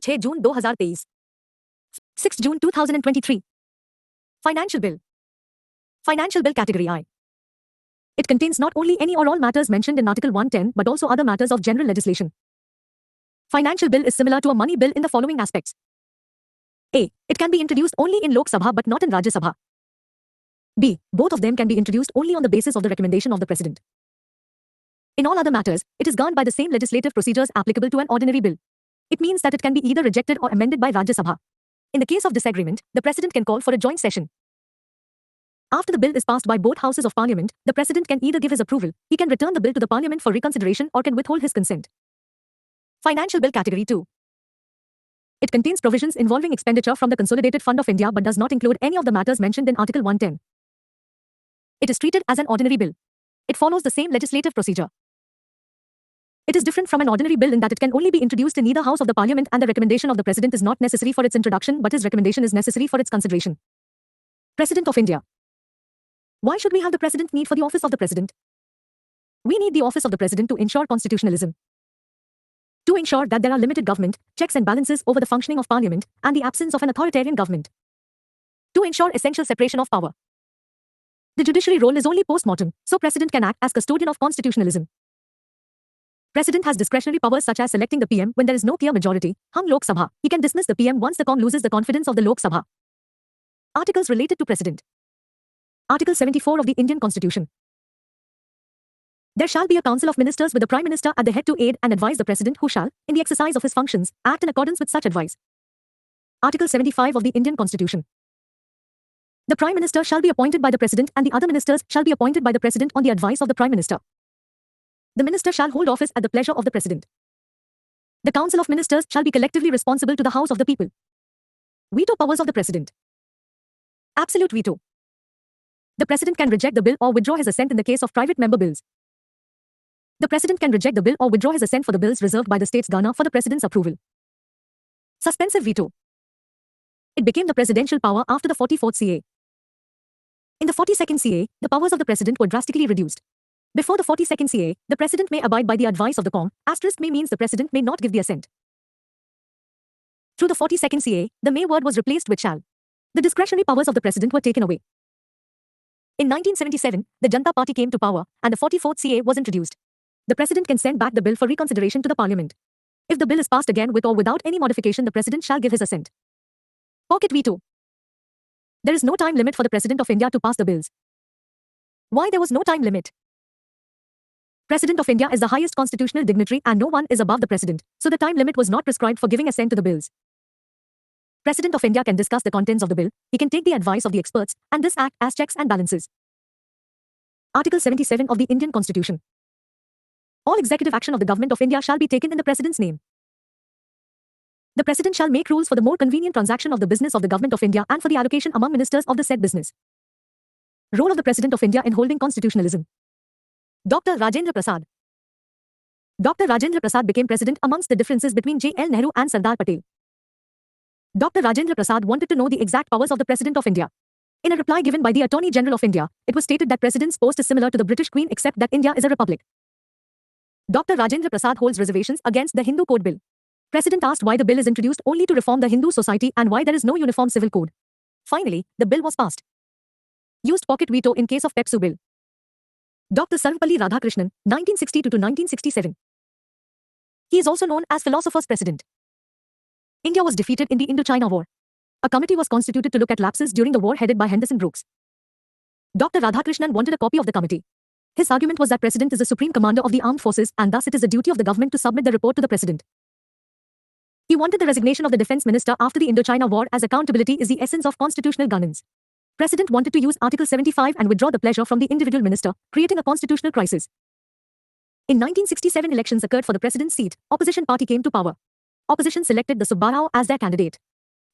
6 June 2023 6 June 2023 Financial Bill. Financial Bill Category I. It contains not only any or all matters mentioned in Article 110 but also other matters of general legislation. Financial Bill is similar to a money bill in the following aspects. A. It can be introduced only in Lok Sabha but not in Rajya Sabha. B. Both of them can be introduced only on the basis of the recommendation of the President. In all other matters, it is governed by the same legislative procedures applicable to an ordinary bill. It means that it can be either rejected or amended by Rajya Sabha. In the case of disagreement, the President can call for a joint session. After the bill is passed by both houses of Parliament, the President can either give his approval, he can return the bill to the Parliament for reconsideration or can withhold his consent. Financial Bill Category 2. It contains provisions involving expenditure from the Consolidated Fund of India but does not include any of the matters mentioned in Article 110. It is treated as an ordinary bill. It follows the same legislative procedure. It is different from an ordinary bill in that it can only be introduced in either house of the Parliament and the recommendation of the President is not necessary for its introduction but his recommendation is necessary for its consideration. President of India. Why should we have the President need for the office of the President? We need the office of the President to ensure constitutionalism. To ensure that there are limited government, checks and balances over the functioning of Parliament and the absence of an authoritarian government. To ensure essential separation of power. The judiciary role is only post-mortem, so President can act as custodian of constitutionalism. President has discretionary powers such as selecting the PM when there is no clear majority, hung Lok Sabha. He can dismiss the PM once the Cong loses the confidence of the Lok Sabha. Articles related to President. Article 74 of the Indian Constitution. There shall be a council of ministers with the Prime Minister at the head to aid and advise the President who shall, in the exercise of his functions, act in accordance with such advice. Article 75 of the Indian Constitution. The Prime Minister shall be appointed by the President and the other ministers shall be appointed by the President on the advice of the Prime Minister. The minister shall hold office at the pleasure of the President. The Council of Ministers shall be collectively responsible to the House of the People. Veto powers of the President. Absolute veto. The President can reject the bill or withdraw his assent in the case of private member bills. The President can reject the bill or withdraw his assent for the bills reserved by the States Governor for the President's approval. Suspensive veto. It became the presidential power after the 44th CA. In the 42nd CA, the powers of the President were drastically reduced. Before the 42nd CA, the President may abide by the advice of the Cong, asterisk may means the President may not give the assent. Through the 42nd CA, the may word was replaced with shall. The discretionary powers of the President were taken away. In 1977, the Janata Party came to power, and the 44th CA was introduced. The President can send back the bill for reconsideration to the Parliament. If the bill is passed again with or without any modification, the President shall give his assent. Pocket veto. There is no time limit for the President of India to pass the bills. Why there was no time limit? President of India is the highest constitutional dignitary and no one is above the President, so the time limit was not prescribed for giving assent to the bills. President of India can discuss the contents of the bill, he can take the advice of the experts, and this act as checks and balances. Article 77 of the Indian Constitution. All executive action of the Government of India shall be taken in the President's name. The President shall make rules for the more convenient transaction of the business of the Government of India and for the allocation among ministers of the said business. Role of the President of India in holding constitutionalism. Dr. Rajendra Prasad. Dr. Rajendra Prasad became president amongst the differences between J.L. Nehru and Sardar Patel. Dr. Rajendra Prasad wanted to know the exact powers of the President of India. In a reply given by the Attorney General of India, it was stated that President's post is similar to the British Queen except that India is a republic. Dr. Rajendra Prasad holds reservations against the Hindu Code Bill. President asked why the bill is introduced only to reform the Hindu society and why there is no uniform civil code. Finally, the bill was passed. Used pocket veto in case of Pepsu Bill. Dr. Sarvapalli Radhakrishnan, 1962 to 1967. He is also known as Philosopher's President. India was defeated in the Indochina War. A committee was constituted to look at lapses during the war headed by Henderson Brooks. Dr. Radhakrishnan wanted a copy of the committee. His argument was that President is the supreme commander of the armed forces and thus it is the duty of the government to submit the report to the President. He wanted the resignation of the defense minister after the Indochina War as accountability is the essence of constitutional governance. President wanted to use Article 75 and withdraw the pleasure from the individual minister, creating a constitutional crisis. In 1967 elections occurred for the president's seat, opposition party came to power. Opposition selected the Subbarao as their candidate.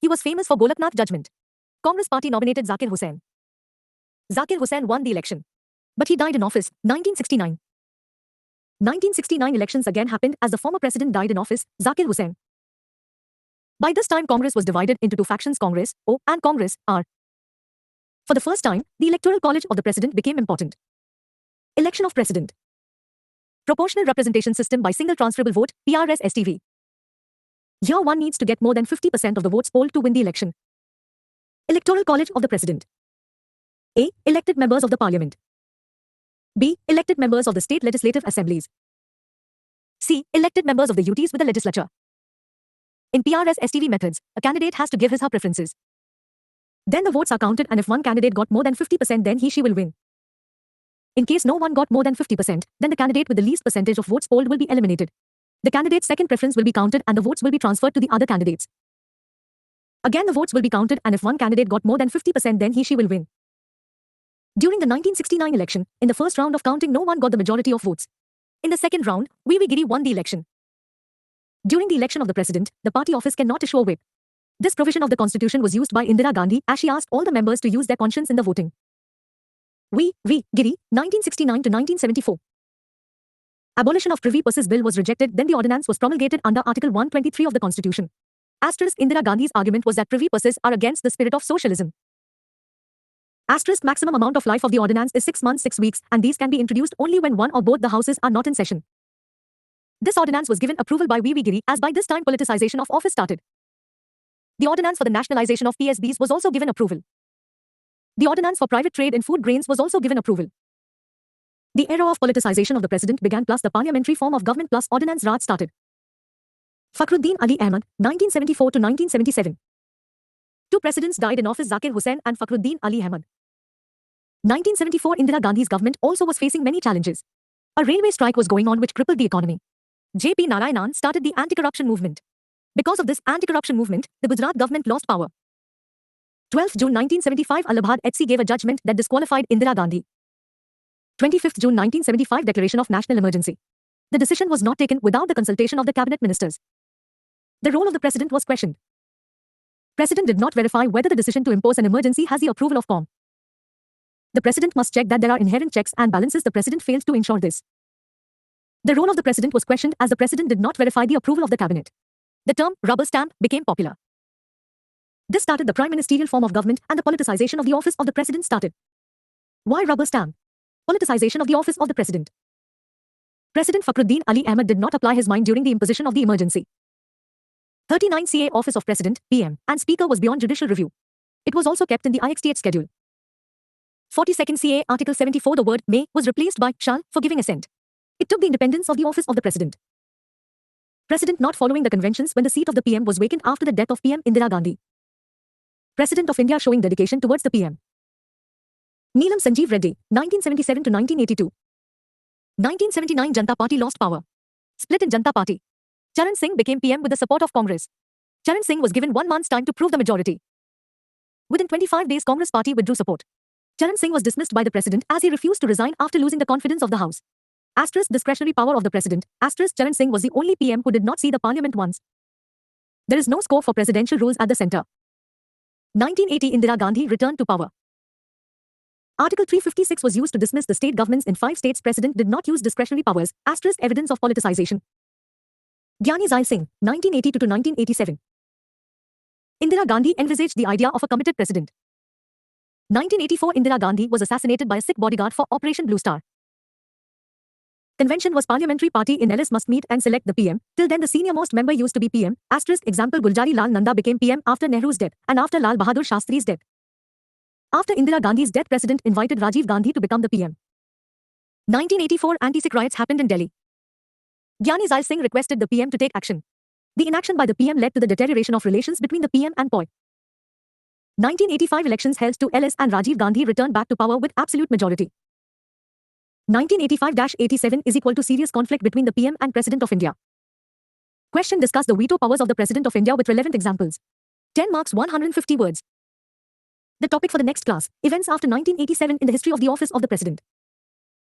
He was famous for Golaknath judgment. Congress party nominated Zakir Hussain. Zakir Hussain won the election. But he died in office, 1969. 1969 elections again happened as the former president died in office, Zakir Hussain. By this time Congress was divided into two factions, Congress, O, and Congress, R. For the first time, the electoral college of the president became important. Election of president. Proportional representation system by single transferable vote, PRS-STV. Year 1 needs to get more than 50% of the votes polled to win the election. Electoral College of the President. A. Elected members of the Parliament. B. Elected members of the state legislative assemblies. C. Elected members of the UTs with the legislature. In PRS STV methods, a candidate has to give his/her preferences. Then the votes are counted, and if one candidate got more than 50%, then he/she will win. In case no one got more than 50%, then the candidate with the least percentage of votes polled will be eliminated. The candidate's second preference will be counted and the votes will be transferred to the other candidates. Again, the votes will be counted, and if one candidate got more than 50%, then he/she will win. During the 1969 election, in the first round of counting, no one got the majority of votes. In the second round, V.V. Giri won the election. During the election of the president, the party office cannot issue a whip. This provision of the constitution was used by Indira Gandhi as she asked all the members to use their conscience in the voting. V.V. Giri, 1969 to 1974. Abolition of Privy Purses Bill was rejected, then the ordinance was promulgated under Article 123 of the Constitution. Indira Gandhi's argument was that privy purses are against the spirit of socialism. Maximum amount of life of the ordinance is 6 months 6 weeks, and these can be introduced only when one or both the houses are not in session. This ordinance was given approval by V.V. Giri, as by this time politicization of office started. The ordinance for the nationalization of PSBs was also given approval. The ordinance for private trade in food grains was also given approval. The era of politicization of the president began, plus the parliamentary form of government plus Ordinance Raj started. Fakhruddin Ali Ahmad, 1974 to 1977. Two presidents died in office, Zakir Hussain and Fakhruddin Ali Ahmad. 1974 Indira Gandhi's government also was facing many challenges. A railway strike was going on which crippled the economy. J.P. Narayanan started the anti-corruption movement. Because of this anti-corruption movement, the Gujarat government lost power. 12th June 1975 Allahabad HC gave a judgment that disqualified Indira Gandhi. 25th June 1975 Declaration of National Emergency. The decision was not taken without the consultation of the cabinet ministers. The role of the president was questioned. President did not verify whether the decision to impose an emergency has the approval of COM. The president must check that there are inherent checks and balances. The president failed to ensure this. The role of the president was questioned as the president did not verify the approval of the cabinet. The term rubber stamp became popular. This started the prime ministerial form of government, and the politicization of the office of the president started. Why rubber stamp? Politicization of the office of the president. President Fakhruddin Ali Ahmad did not apply his mind during the imposition of the emergency. 39 CA Office of President, PM, and Speaker was beyond judicial review. It was also kept in the IXTH schedule. 42nd CA Article 74 the word may was replaced by shall for giving assent. It took the independence of the office of the president. President not following the conventions when the seat of the PM was vacant after the death of PM Indira Gandhi. President of India showing dedication towards the PM. Neelam Sanjeev Reddy, 1977 to 1982. 1979 Janata Party lost power. Split in Janata Party. Charan Singh became PM with the support of Congress. Charan Singh was given 1 month's time to prove the majority. Within 25 days Congress party withdrew support. Charan Singh was dismissed by the president as he refused to resign after losing the confidence of the House. Discretionary power of the president. Charan Singh was the only PM who did not see the parliament once. There is no scope for presidential rules at the centre. 1980 Indira Gandhi returned to power. Article 356 was used to dismiss the state governments in 5 states. President did not use discretionary powers. Evidence of politicization. Gyani Zail Singh, 1980 to 1987. Indira Gandhi envisaged the idea of a committed president. 1984 Indira Gandhi was assassinated by a Sikh bodyguard for Operation Blue Star. Convention was parliamentary party in Ellis must meet and select the PM. Till then the senior most member used to be PM. Example Guljari Lal Nanda became PM after Nehru's death and after Lal Bahadur Shastri's death. After Indira Gandhi's death, president invited Rajiv Gandhi to become the PM. 1984 anti-Sikh riots happened in Delhi. Gyani Zail Singh requested the PM to take action. The inaction by the PM led to the deterioration of relations between the PM and POI. 1985 elections held to Ellis and Rajiv Gandhi returned back to power with absolute majority. 1985-87 is equal to serious conflict between the PM and President of India. Question: discuss the veto powers of the President of India with relevant examples. 10 marks 150 words. The topic for the next class: events after 1987 in the history of the office of the President.